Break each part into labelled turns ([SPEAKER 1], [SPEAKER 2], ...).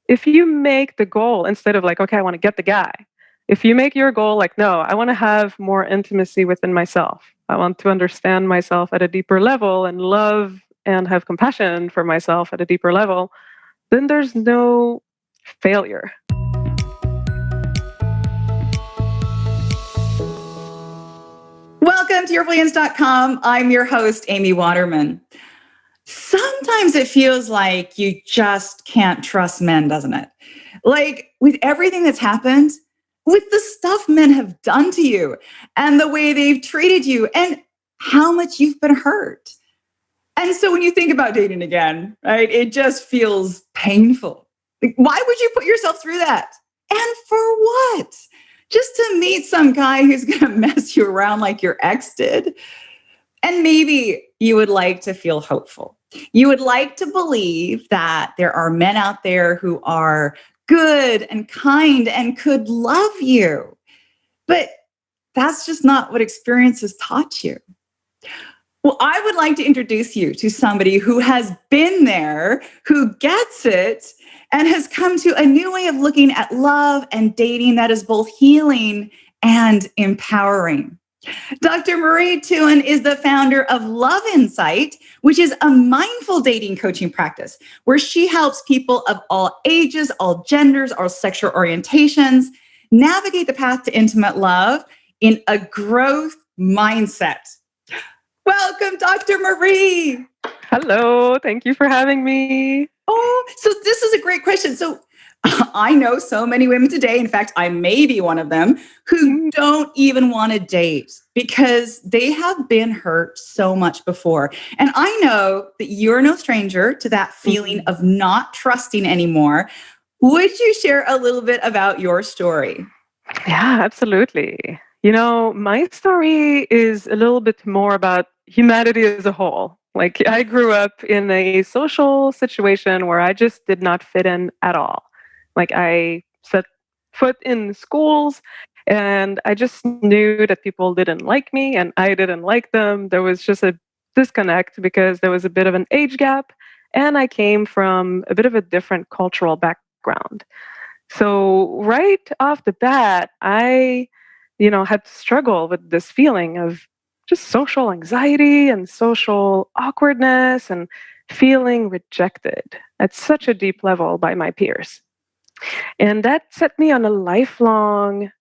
[SPEAKER 1] if you make the goal instead of like, okay, I want to get the guy, if you make your goal like, no, I want to have more intimacy within myself. I want to understand myself at a deeper level and love and have compassion for myself at a deeper level, then there's no failure.
[SPEAKER 2] Welcome to YourBrilliance.com. I'm your host, Amy Waterman. Sometimes it feels like you just can't trust men, doesn't it? Like with everything that's happened, with the stuff men have done to you and the way they've treated you and how much you've been hurt. And so when you think about dating again, right, it just feels painful. Like, why would you put yourself through that? And for what? Just to meet some guy who's going to mess you around like your ex did? And maybe you would like to feel hopeful. You would like to believe that there are men out there who are good and kind and could love you. But that's just not what experience has taught you. Well, I would like to introduce you to somebody who has been there, who gets it, and has come to a new way of looking at love and dating that is both healing and empowering. Dr. Marie Thouin is the founder of Love Insight, which is a mindful dating coaching practice where she helps people of all ages, all genders, all sexual orientations navigate the path to intimate love in a growth mindset. Welcome, Dr. Marie.
[SPEAKER 1] Hello, thank you for having me.
[SPEAKER 2] Oh, so this is a great question. So I know so many women today, in fact, I may be one of them, who don't even want to date because they have been hurt so much before. And I know that you're no stranger to that feeling of not trusting anymore. Would you share a little bit about your story?
[SPEAKER 1] Yeah, absolutely. You know, my story is a little bit more about humanity as a whole. Like, I grew up in a social situation where I just did not fit in at all. Like, I set foot in schools and I just knew that people didn't like me and I didn't like them. There was just a disconnect because there was a bit of an age gap and I came from a bit of a different cultural background. So right off the bat, I, had to struggle with this feeling of just social anxiety and social awkwardness and feeling rejected at such a deep level by my peers. And that set me on a lifelong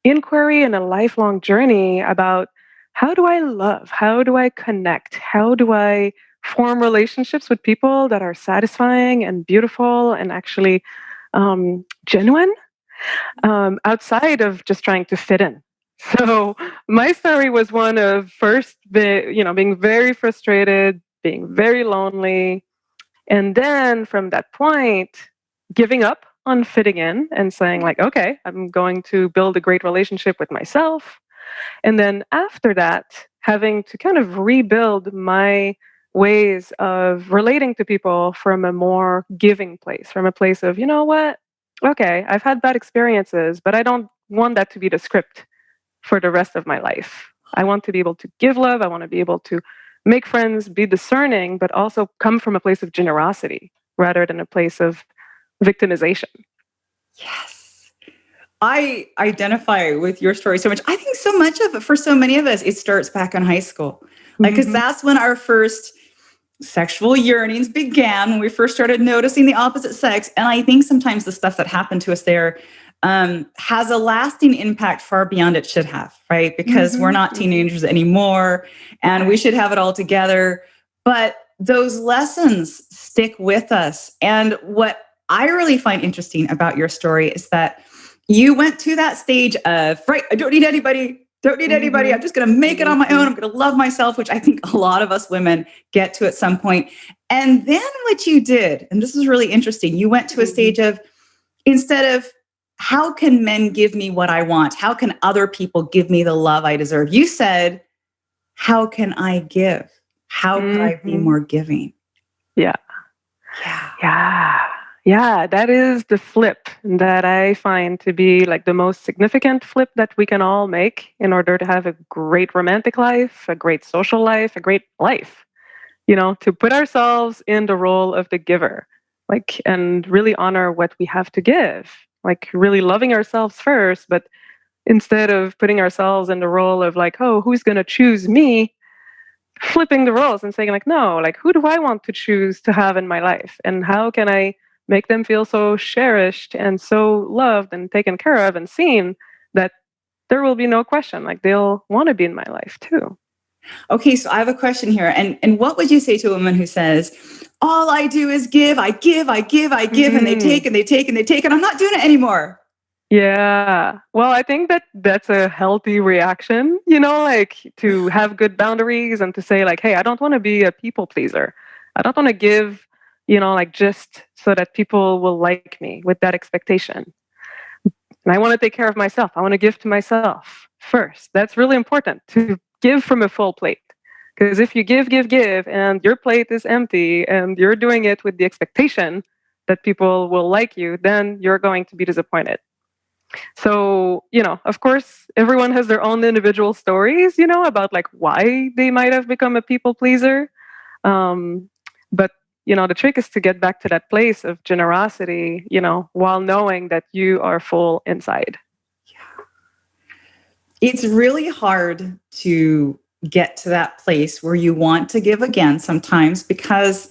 [SPEAKER 1] inquiry and a lifelong journey about how do I love? How do I connect? How do I form relationships with people that are satisfying and beautiful and actually genuine outside of just trying to fit in? So my story was one of first, being very frustrated, being very lonely, and then from that point, giving up on fitting in and saying like, okay, I'm going to build a great relationship with myself. And then after that, having to kind of rebuild my ways of relating to people from a more giving place, from a place of, you know what? Okay, I've had bad experiences, but I don't want that to be the script for the rest of my life. I want to be able to give love. I want to be able to make friends, be discerning, but also come from a place of generosity rather than a place of victimization.
[SPEAKER 2] Yes. I identify with your story so much. I think so much of it, for so many of us, it starts back in high school. Like, because that's when our first sexual yearnings began, when we first started noticing the opposite sex. And I think sometimes the stuff that happened to us there has a lasting impact far beyond it should have, right? Because we're not teenagers anymore and we should have it all together. But those lessons stick with us. And what I really find interesting about your story is that you went to that stage of, right, I don't need anybody. Don't need anybody. I'm just going to make it on my own. I'm going to love myself, which I think a lot of us women get to at some point. And then what you did, and this is really interesting, you went to a stage of, instead of, how can men give me what I want? How can other people give me the love I deserve? You said, how can I give? How can I be more giving?
[SPEAKER 1] Yeah. Yeah, that is the flip that I find to be like the most significant flip that we can all make in order to have a great romantic life, a great social life, a great life, to put ourselves in the role of the giver like, and really honor what we have to give, like really loving ourselves first, but instead of putting ourselves in the role of like, oh, who's going to choose me, flipping the roles and saying like, no, like, who do I want to choose to have in my life, and how can I make them feel so cherished and so loved and taken care of and seen that there will be no question, like they'll want to be in my life too.
[SPEAKER 2] Okay, so I have a question here. And what would you say to a woman who says, all I do is give, I give, I give, I give, and they take
[SPEAKER 1] Mm.
[SPEAKER 2] and they take and they take, and I'm not doing it anymore?
[SPEAKER 1] Yeah. Well, I think that that's a healthy reaction, like to have good boundaries and to say, like, hey, I don't want to be a people pleaser. I don't want to give, like just so that people will like me with that expectation. And I want to take care of myself. I want to give to myself first. That's really important to give from a full plate. Because if you give, give, give, and your plate is empty and you're doing it with the expectation that people will like you, then you're going to be disappointed. So, of course, everyone has their own individual stories, about like why they might have become a people pleaser. Um, but, the trick is to get back to that place of generosity, while knowing that you are full inside.
[SPEAKER 2] It's really hard to get to that place where you want to give again sometimes, because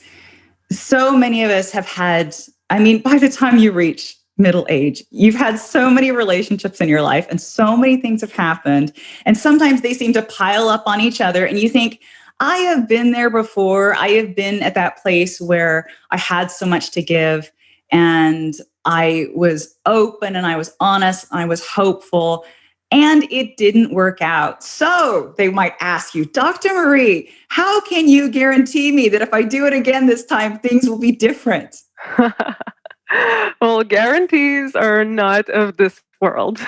[SPEAKER 2] so many of us have had, I mean, by the time you reach middle age, you've had so many relationships in your life and so many things have happened. And sometimes they seem to pile up on each other. And you think, I have been there before. I have been at that place where I had so much to give and I was open and I was honest and I was hopeful, and it didn't work out. So they might ask you, Dr. Marie, how can you guarantee me that if I do it again this time, things will be different?
[SPEAKER 1] Well, guarantees are not of this world.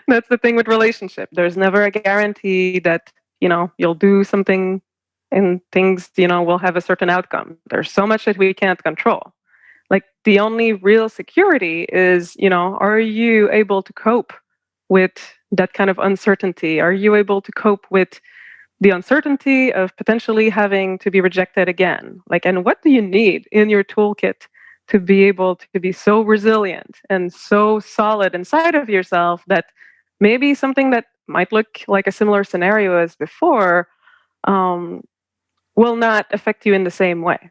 [SPEAKER 1] That's the thing with relationship. There's never a guarantee that, you'll do something and things, will have a certain outcome. There's so much that we can't control. Like the only real security is, are you able to cope with that kind of uncertainty? Are you able to cope with the uncertainty of potentially having to be rejected again? Like, and what do you need in your toolkit to be able to be so resilient and so solid inside of yourself that maybe something that might look like a similar scenario as before um, will not affect you in the same way?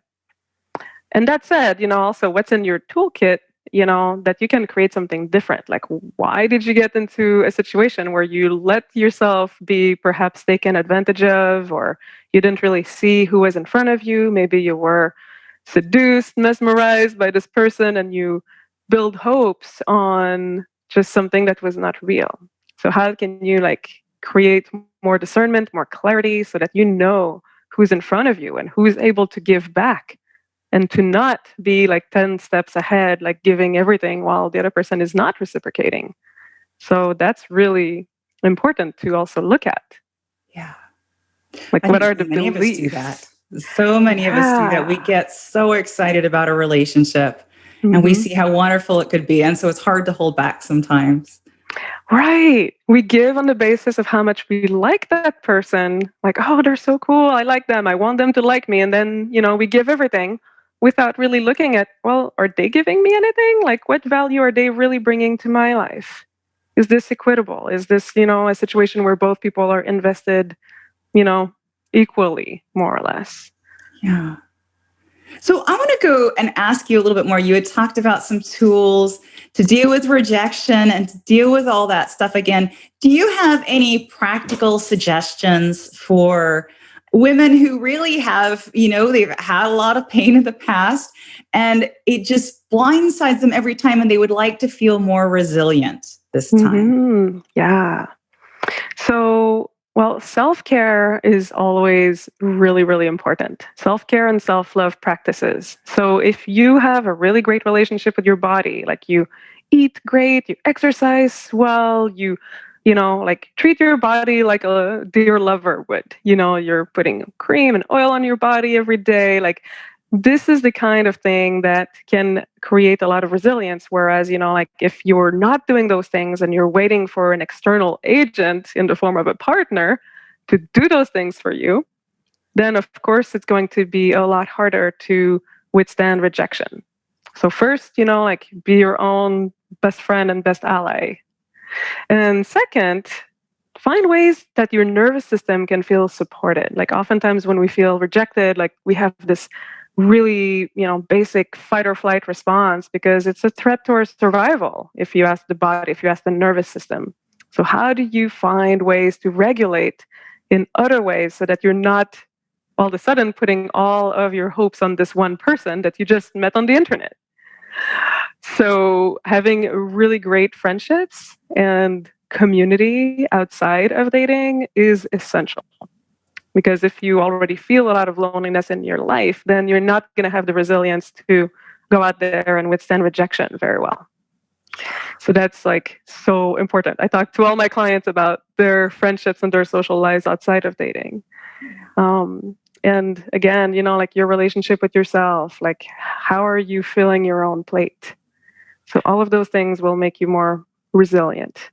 [SPEAKER 1] And that said, also what's in your toolkit, that you can create something different. Like, why did you get into a situation where you let yourself be perhaps taken advantage of, or you didn't really see who was in front of you? Maybe you were seduced, mesmerized by this person, and you build hopes on just something that was not real. So, how can you like create more discernment, more clarity, so that you know who's in front of you and who's able to give back? And to not be like 10 steps ahead, like giving everything while the other person is not reciprocating. So that's really important to also look at.
[SPEAKER 2] Yeah.
[SPEAKER 1] Like,
[SPEAKER 2] I
[SPEAKER 1] what
[SPEAKER 2] think
[SPEAKER 1] are
[SPEAKER 2] so
[SPEAKER 1] the
[SPEAKER 2] many of us do that.
[SPEAKER 1] beliefs?
[SPEAKER 2] So many of us do that. We
[SPEAKER 1] Yeah.
[SPEAKER 2] get so excited about a relationship and we
[SPEAKER 1] Hmm.
[SPEAKER 2] see how wonderful it could be. And so it's hard to hold back sometimes.
[SPEAKER 1] Right. We give on the basis of how much we like that person. Like, oh, they're so cool. I like them. I want them to like me. And then, we give everything without really looking at, well, are they giving me anything? Like, what value are they really bringing to my life? Is this equitable? Is this, a situation where both people are invested, you know, equally, more or less?
[SPEAKER 2] Yeah. So I want to go and ask you a little bit more. You had talked about some tools to deal with rejection and to deal with all that stuff again. Do you have any practical suggestions for women who really have, they've had a lot of pain in the past and it just blindsides them every time and they would like to feel more resilient this time?
[SPEAKER 1] Yeah. So, well, self care is always really, really important. Self care and self love practices. So, if you have a really great relationship with your body, like you eat great, you exercise well, like treat your body like a dear lover would, you're putting cream and oil on your body every day. Like, this is the kind of thing that can create a lot of resilience. Whereas, like if you're not doing those things and you're waiting for an external agent in the form of a partner to do those things for you, then of course it's going to be a lot harder to withstand rejection. So first, like be your own best friend and best ally. And second, find ways that your nervous system can feel supported. Like oftentimes when we feel rejected, like we have this really, basic fight or flight response because it's a threat to our survival. If you ask the body, if you ask the nervous system. So how do you find ways to regulate in other ways so that you're not all of a sudden putting all of your hopes on this one person that you just met on the internet? So having really great friendships and community outside of dating is essential. Because if you already feel a lot of loneliness in your life, then you're not going to have the resilience to go out there and withstand rejection very well. So that's like so important. I talk to all my clients about their friendships and their social lives outside of dating. And again, like your relationship with yourself, like how are you filling your own plate? So all of those things will make you more resilient.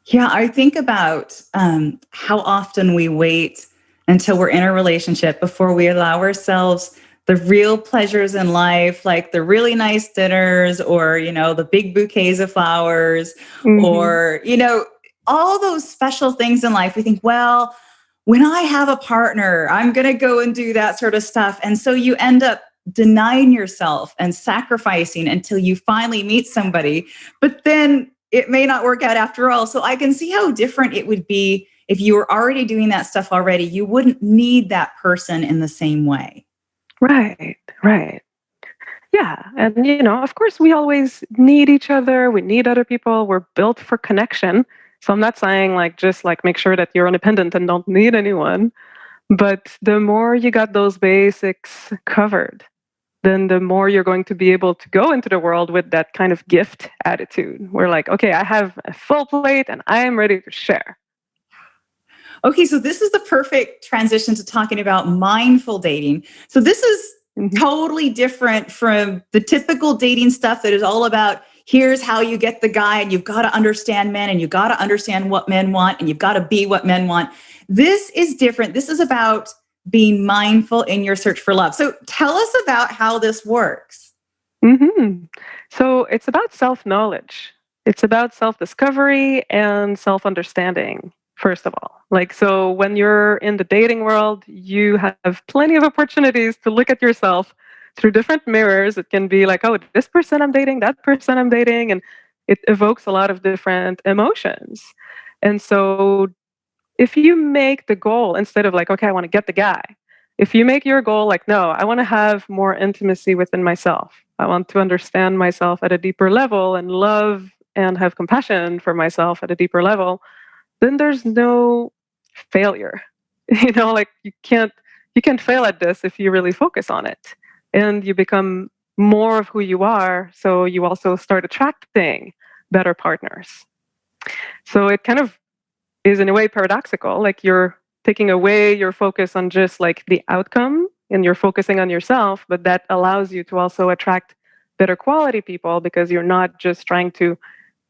[SPEAKER 2] Yeah, I think about how often we wait until we're in a relationship before we allow ourselves the real pleasures in life, like the really nice dinners or, the big bouquets of flowers or, all those special things in life. We think, well, when I have a partner, I'm going to go and do that sort of stuff. And so you end up denying yourself and sacrificing until you finally meet somebody. But then it may not work out after all. So I can see how different it would be if you were already doing that stuff already. You wouldn't need that person in the same way.
[SPEAKER 1] Right, right. Yeah. And, of course, we always need each other. We need other people. We're built for connection. So I'm not saying just make sure that you're independent and don't need anyone. But the more you got those basics covered, then the more you're going to be able to go into the world with that kind of gift attitude. We're like, okay, I have a full plate and I am ready to share.
[SPEAKER 2] Okay, so this is the perfect transition to talking about mindful dating. So this is totally different from the typical dating stuff that is all about here's how you get the guy and you've got to understand men and you've got to understand what men want and you've got to be what men want. This is different. This is about being mindful in your search for love. So tell us about how this works.
[SPEAKER 1] So it's about self-knowledge. It's about self-discovery and self-understanding. First of all, so when you're in the dating world, you have plenty of opportunities to look at yourself through different mirrors. It can be like, oh, this person I'm dating, that person I'm dating, and it evokes a lot of different emotions. And so if you make the goal instead of okay, I want to get the guy, if you make your goal no, I want to have more intimacy within myself. I want to understand myself at a deeper level and love and have compassion for myself at a deeper level, then there's no failure. You can't fail at this if you really focus on it. And you become more of who you are, so you also start attracting better partners. So it kind of is in a way paradoxical, you're taking away your focus on just the outcome and you're focusing on yourself, but that allows you to also attract better quality people because you're not just trying to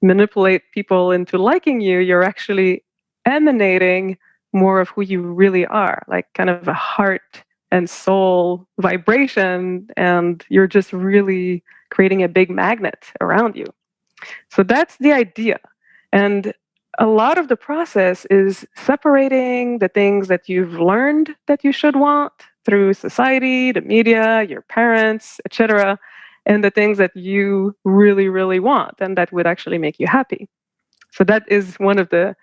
[SPEAKER 1] manipulate people into liking you, you're actually emanating more of who you really are, kind of a heart and soul vibration, and you're just really creating a big magnet around you. So that's the idea. And a lot of the process is separating the things that you've learned that you should want through society, the media, your parents, etc., and the things that you really, really want and that would actually make you happy. So that is one of the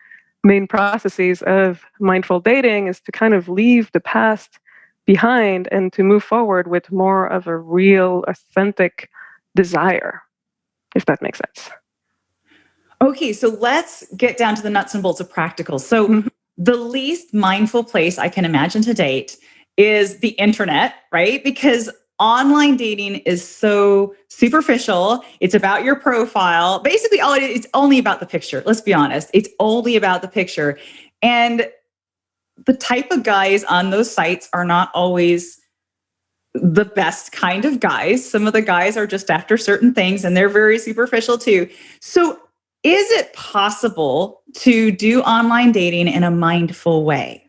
[SPEAKER 1] main processes of mindful dating, is to kind of leave the past behind and to move forward with more of a real, authentic desire, if that makes sense.
[SPEAKER 2] Okay, so let's get down to the nuts and bolts of practical. So the least mindful place I can imagine to date is the internet, right? Because online dating is so superficial. It's about your profile. Basically, all it is, it's only about the picture. Let's be honest. It's only about the picture. And the type of guys on those sites are not always the best kind of guys. Some of the guys are just after certain things and they're very superficial too. So is it possible to do online dating in a mindful way?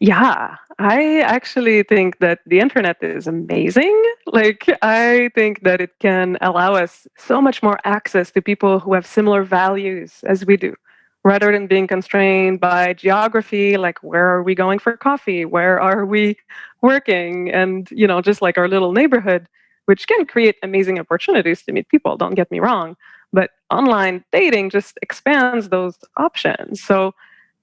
[SPEAKER 1] Yeah, I actually think that the internet is amazing. Like, I think that it can allow us so much more access to people who have similar values as we do, rather than being constrained by geography, like where are we going for coffee? Where are we working? And, just like our little neighborhood, which can create amazing opportunities to meet people, don't get me wrong. But online dating just expands those options. So,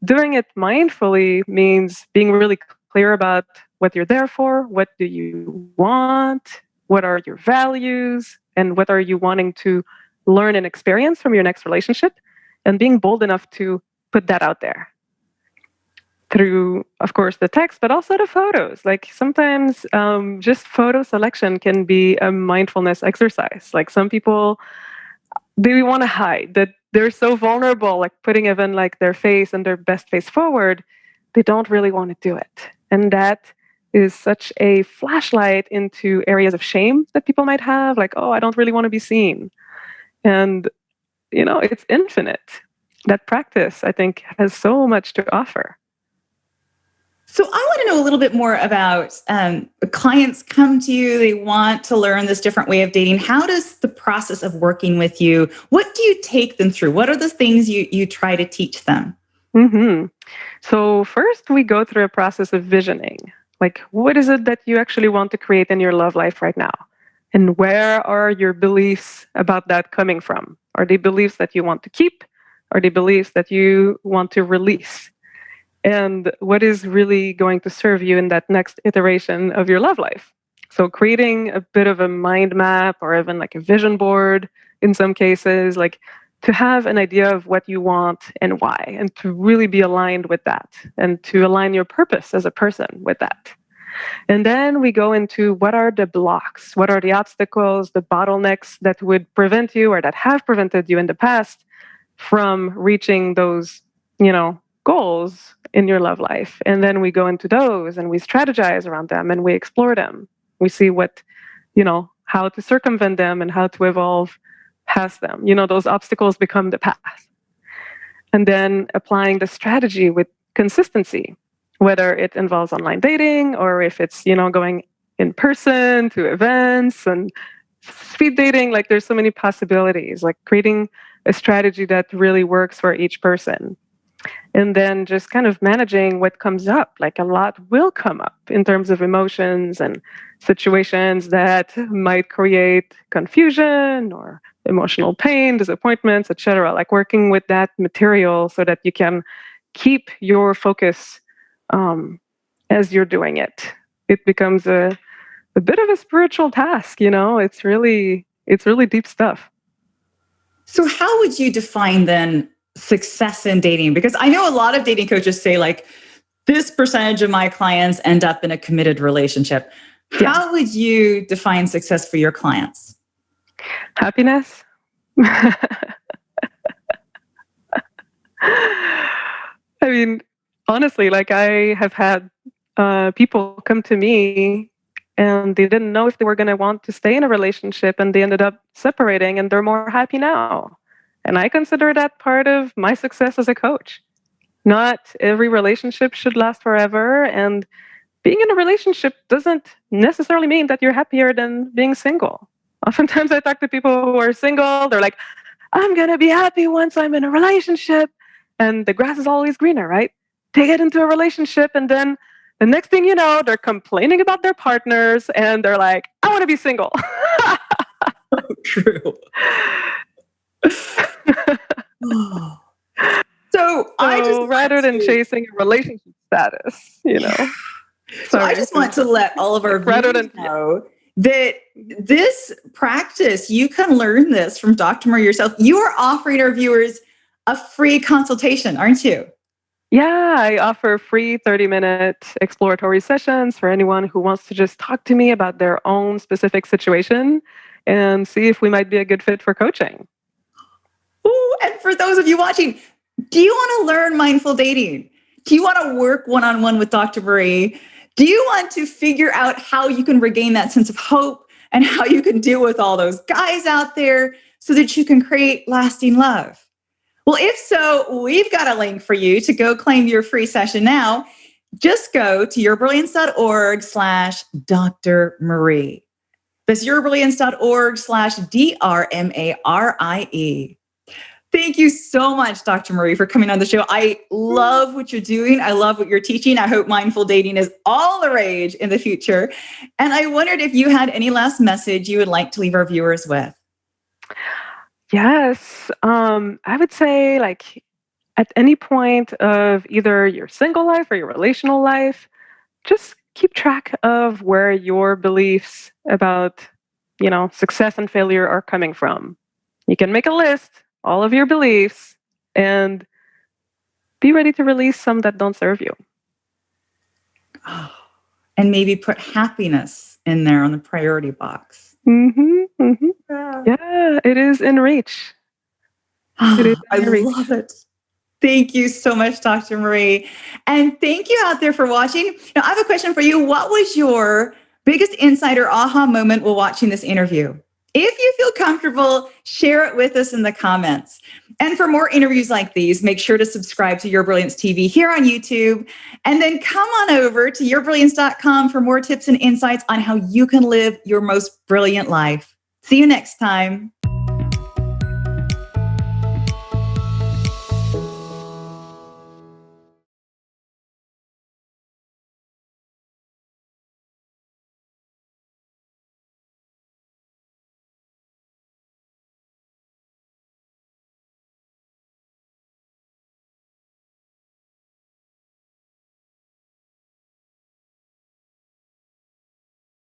[SPEAKER 1] doing it mindfully means being really clear about what you're there for, what do you want, what are your values, and what are you wanting to learn and experience from your next relationship, and being bold enough to put that out there through, of course, the text, but also the photos. Like sometimes just photo selection can be a mindfulness exercise. Like some people, they want to hide that they're so vulnerable, like putting even like their face and their best face forward. They don't really want to do it. And that is such a flashlight into areas of shame that people might have, like, oh, I don't really want to be seen. And, it's infinite. That practice, I think, has so much to offer.
[SPEAKER 2] So I want to know a little bit more about clients come to you, they want to learn this different way of dating. How does the process of working with you, what do you take them through? What are the things you try to teach them?
[SPEAKER 1] hmm So, first, we go through a process of visioning. Like, what is it that you actually want to create in your love life right now? And where are your beliefs about that coming from? Are they beliefs that you want to keep? Are they beliefs that you want to release? And what is really going to serve you in that next iteration of your love life? So, creating a bit of a mind map or even like a vision board in some cases, like to have an idea of what you want and why, and to really be aligned with that, and to align your purpose as a person with that. And then we go into what are the blocks, what are the obstacles, the bottlenecks that would prevent you or that have prevented you in the past from reaching those, goals in your love life. And then we go into those and we strategize around them and we explore them. We see how to circumvent them and how to evolve past them. Those obstacles become the path. And then applying the strategy with consistency, whether it involves online dating or if it's, going in person to events and speed dating. Like there's so many possibilities, like creating a strategy that really works for each person. And then just kind of managing what comes up. Like a lot will come up in terms of emotions and situations that might create confusion or emotional pain, disappointments, etc. Like working with that material so that you can keep your focus as you're doing it. It becomes a bit of a spiritual task. It's really deep stuff.
[SPEAKER 2] So how would you define then success in dating? Because I know a lot of dating coaches say like, this percentage of my clients end up in a committed relationship.
[SPEAKER 1] Yeah.
[SPEAKER 2] How would you define success for your clients?
[SPEAKER 1] Happiness. I mean, honestly, like I have had people come to me and they didn't know if they were going to want to stay in a relationship and they ended up separating and they're more happy now. And I consider that part of my success as a coach. Not every relationship should last forever. And being in a relationship doesn't necessarily mean that you're happier than being single. Oftentimes I talk to people who are single, they're like, I'm going to be happy once I'm in a relationship. And the grass is always greener, right? They get into a relationship and then the next thing you know, they're complaining about their partners and they're like, I want to be single.
[SPEAKER 2] True. So
[SPEAKER 1] rather than chasing a relationship status,
[SPEAKER 2] So I just want to let all of our viewers know that this practice, you can learn this from Dr. Marie yourself. You are offering our viewers a free consultation, aren't you?
[SPEAKER 1] Yeah, I offer free 30-minute exploratory sessions for anyone who wants to just talk to me about their own specific situation and see if we might be a good fit for coaching.
[SPEAKER 2] Ooh, and for those of you watching, do you want to learn mindful dating? Do you want to work one-on-one with Dr. Marie? Do you want to figure out how you can regain that sense of hope and how you can deal with all those guys out there so that you can create lasting love? Well, if so, we've got a link for you to go claim your free session now. just go to yourbrilliance.org/Dr. Marie. That's yourbrilliance.org/DRMARIE. Thank you so much, Dr. Marie, for coming on the show. I love what you're doing. I love what you're teaching. I hope mindful dating is all the rage in the future. And I wondered if you had any last message you would like to leave our viewers with.
[SPEAKER 1] Yes. I would say, like, at any point of either your single life or your relational life, just keep track of where your beliefs about, success and failure are coming from. You can make a list, all of your beliefs, and be ready to release some that don't serve you.
[SPEAKER 2] And maybe put happiness in there on the priority box.
[SPEAKER 1] Yeah, it is in reach.
[SPEAKER 2] I love it. Thank you so much, Dr. Marie. And thank you out there for watching. Now, I have a question for you. What was your biggest insight or aha moment while watching this interview? If you feel comfortable, share it with us in the comments. And for more interviews like these, make sure to subscribe to Your Brilliance TV here on YouTube. And then come on over to yourbrilliance.com for more tips and insights on how you can live your most brilliant life. See you next time.